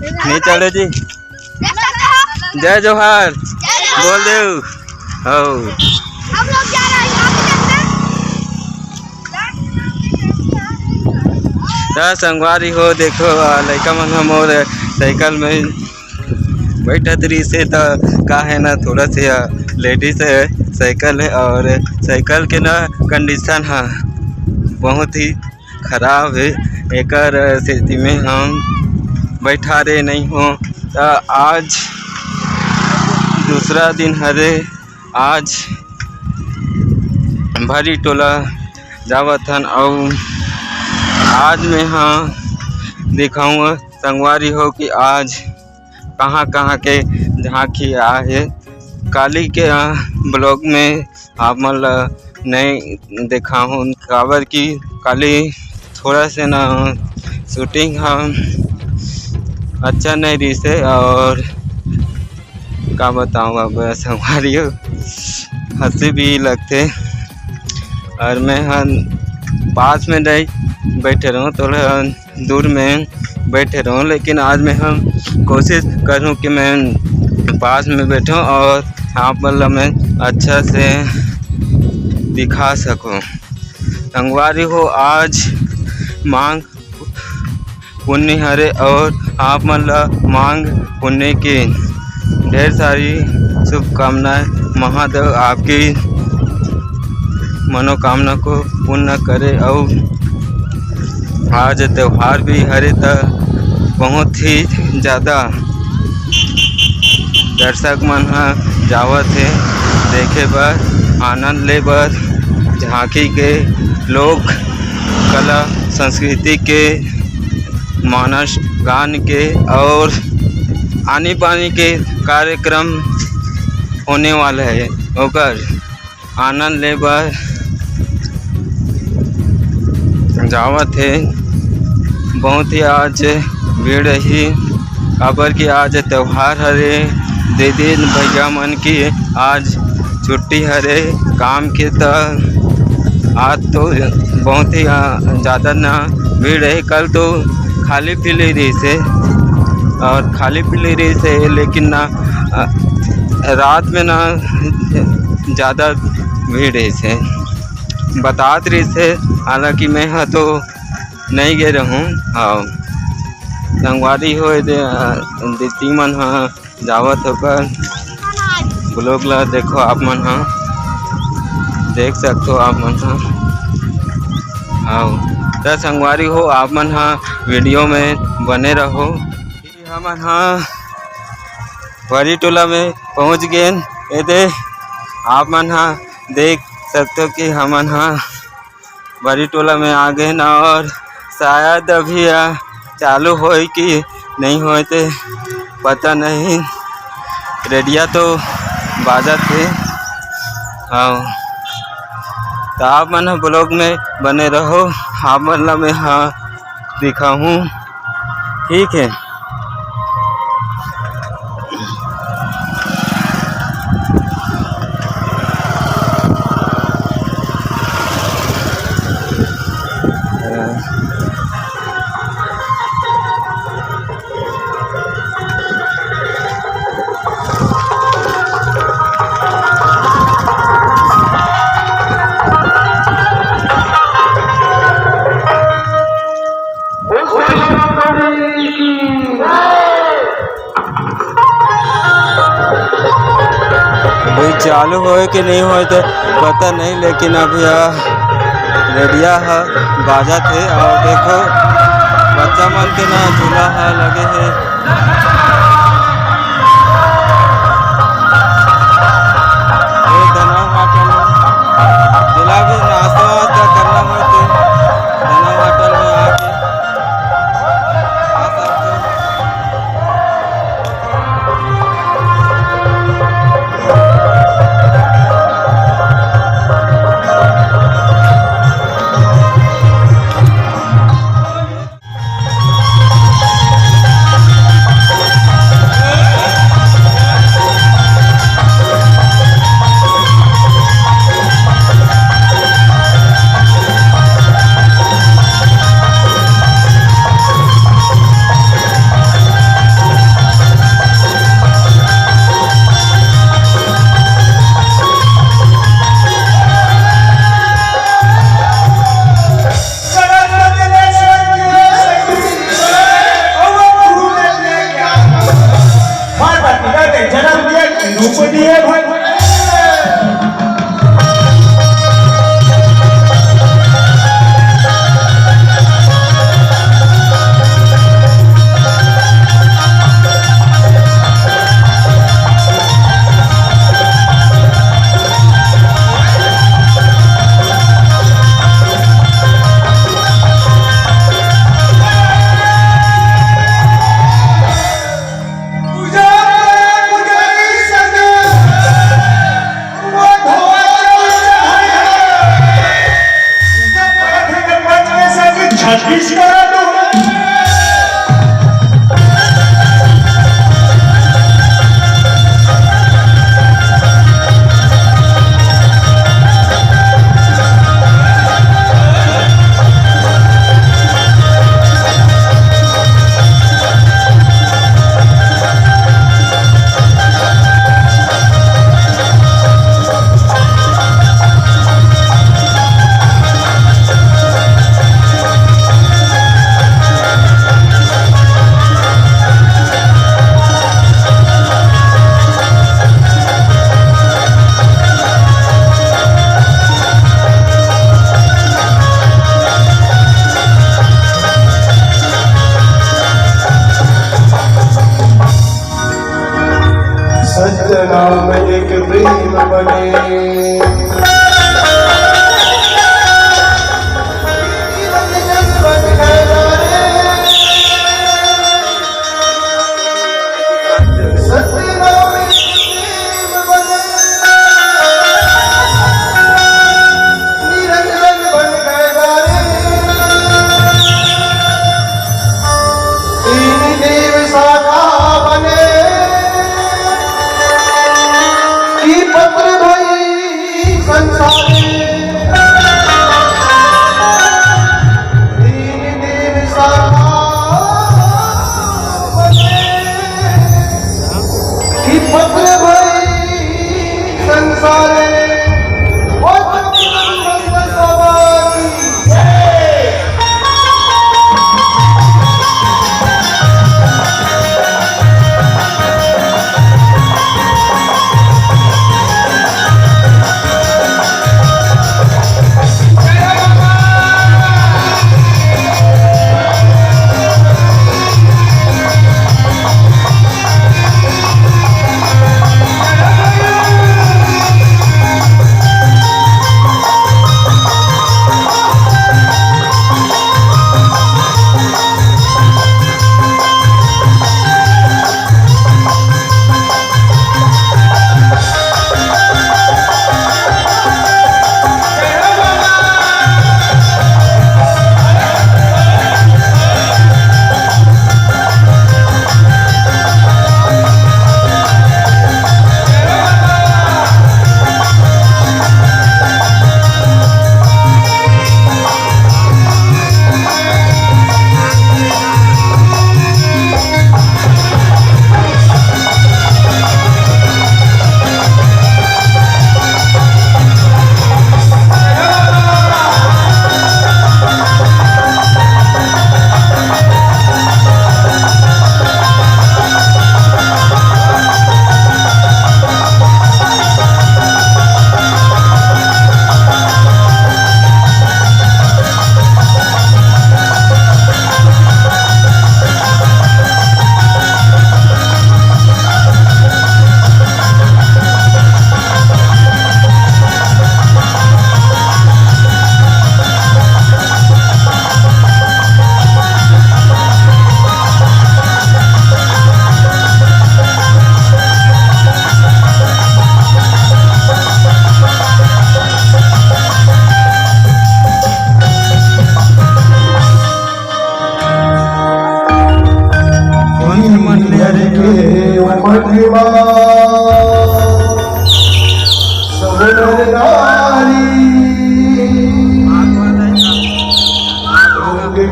नहीं चढ़े जी। जय जोहार बोल दे। हो हम लोग जा रहे हैं। संगवारी हो देखो लड़का मन हम और साइकिल में बैठत रही से तो का है ना थोड़ा सा लेडीज है साइकिल है और साइकिल के ना कंडीशन है बहुत ही खराब है। एक स्थिति में हम बैठा रहे नहीं हो तो आज दूसरा दिन हरे आज भरी टोला जावत हन और आज मैं हाँ दिखाऊंगा संगवारी हो कि आज कहाँ कहाँ के झांकी आए काली के ब्लॉग में आप मतलब नहीं देखा हूँ काबर की काली थोड़ा से ना शूटिंग हम अच्छा नहीं रही से और क्या बताऊँ अब संगवारी हो हंसी भी लगते और मैं हाँ पास में नहीं बैठे रहूँ थोड़ा दूर में बैठे रहूँ लेकिन आज मैं हम कोशिश करूँ कि मैं पास में बैठूँ और आप मतलब मैं अच्छा से दिखा सकूँ। संगवारी हो आज मांग पुण्य हरे और आप मतलब मांग पुण्य की ढेर सारी शुभकामनाएं। महादेव आपकी मनोकामना को पूर्ण करे और आज त्यौहार भी हरे तो बहुत ही ज़्यादा दर्शक मन जावत है देखे बर आनंद ले बर झांकी के लोक कला संस्कृति के मानस गान के और आने पानी के कार्यक्रम होने वाला है ओकर आनंद ले बर जावत है। बहुत ही आज भीड़ ही काबर की आज त्यौहार हरे दीदी भैया मन की आज छुट्टी हरे काम के तो आज तो बहुत ही ज़्यादा ना भीड़ है। कल तो खाली पीली रही से और खाली पीली रही से लेकिन ना रात में ना ज़्यादा भीड़ है से बतात रही से हालांकि मैं हाँ तो नहीं गए रहूँ। हाँ संगवारी हो दीदी मन हाँ जावत होकर ब्लॉग ला देखो आप मन हाँ देख सकते हो आप मन हाँ। हाँ तो संगवारी हो आप मन हाँ वीडियो में बने रहो। हम हाँ भरी टोला में पहुँच गए ये आप मन हाँ देख सकते हो कि हमन हाँ भरी टोला में आ गए ना और शायद अभी चालू हो कि नहीं हो तो पता नहीं रेडिया तो बाजा थे। हाँ तो आप मन ब्लॉग में बने रहो आप मतलब मैं हाँ दिखाऊँ ठीक है। भाई चालू हो कि नहीं हो तो पता नहीं लेकिन अभी रेडिया है बाजा थे और देखो बच्चा मन के ना झूला है लगे है। जिला भी नाश्ता वास्ता करना हो तो धना होटल में आके आ सकते हो। धूप दिए भाई छत्तीसगढ़ सज्जनाम एक प्रेम बने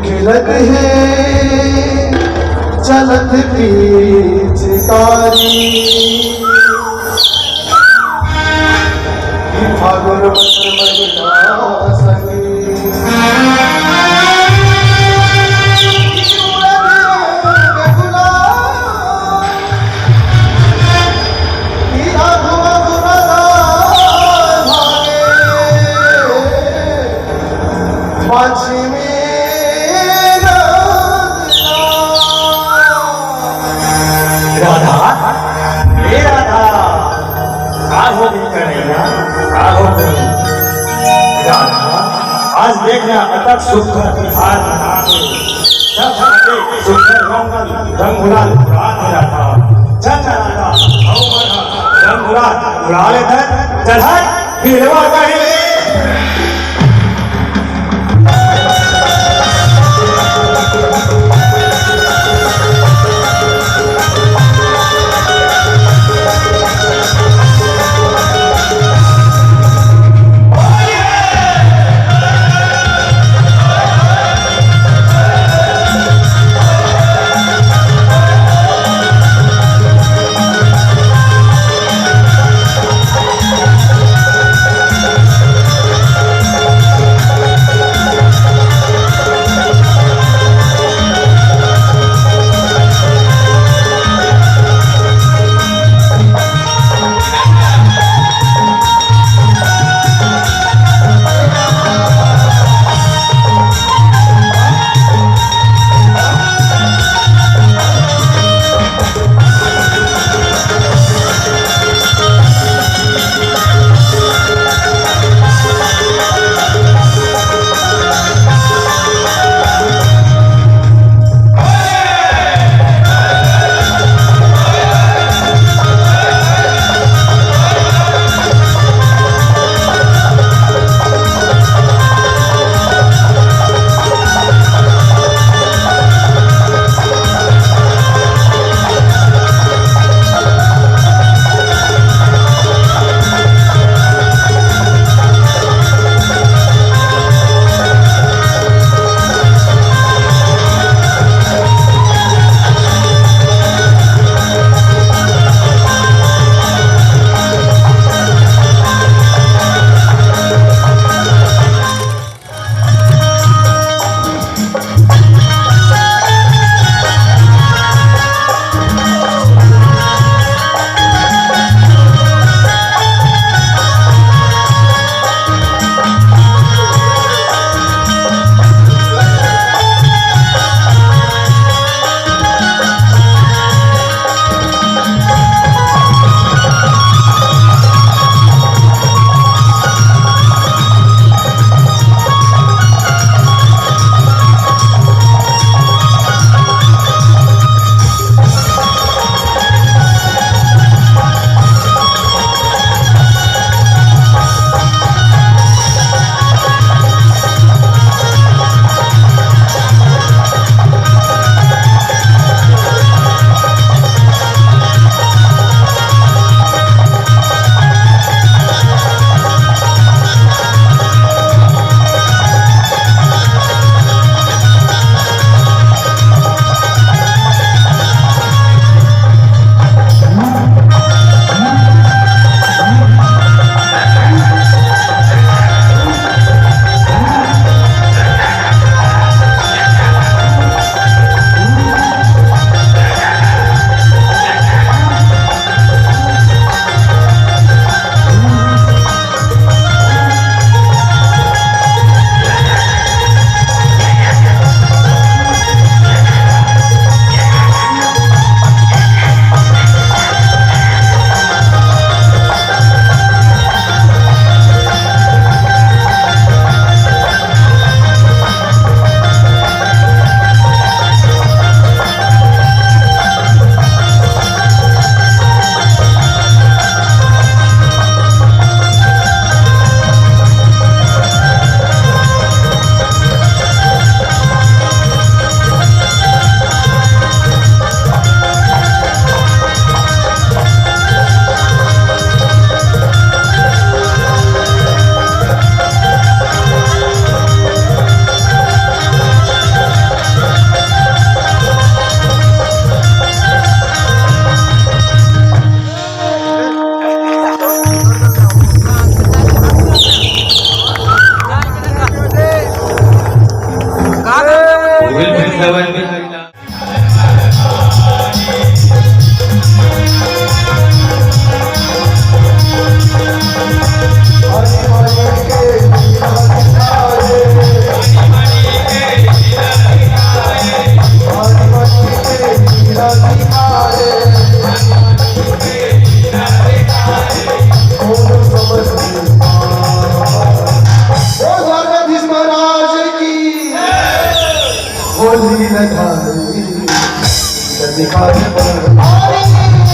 खिलत है चलत पिचकारी फागुन महिना संगी Yeah. तक सुंदर बिहार बना के जब आगे सुंदर रंगुलाल उड़ा दिया था जब राजा रंगुलाल उड़ा लेते चढ़ा गिरवा कहीं द्वारकाधीश महाराज की सिखा दे पर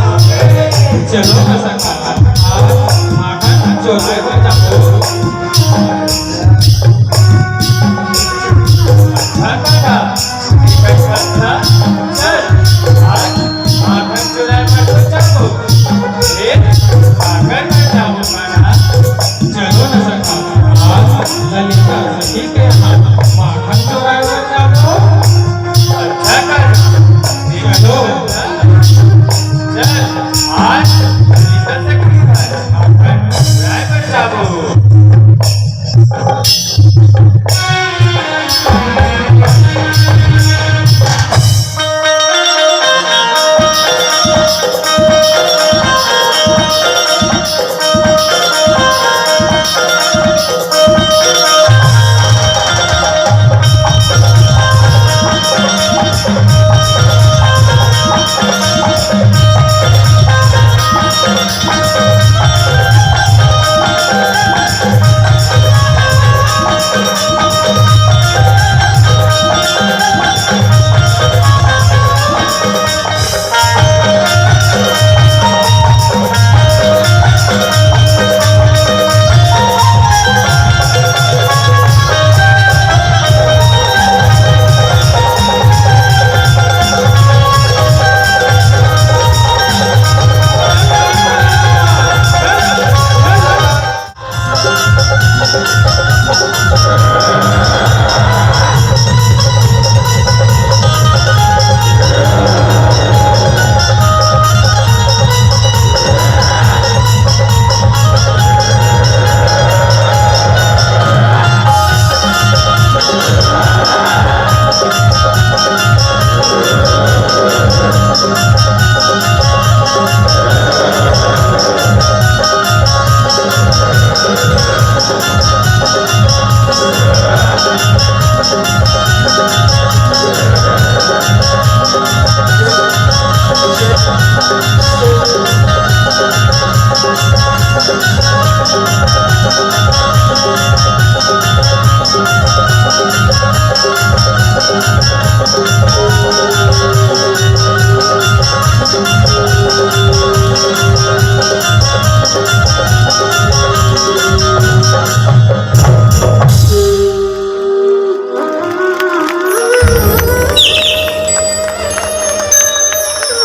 चलो ना सका माखन चोले में जाओ अच्छा चल आज माखन चोले में तो जाओ माखन में जाओ माना चलो ना सका आज ललिता सखी के यहाँ माखन चोले में जाओ अच्छा कर चलो चल आज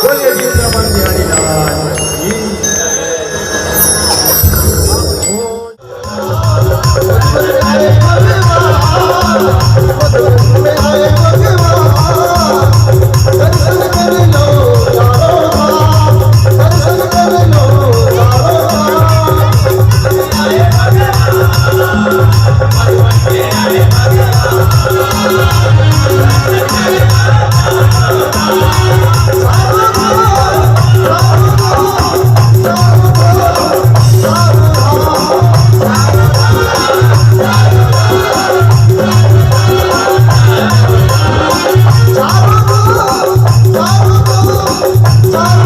बोलिए वृंदावन बिहारी लाल की Saru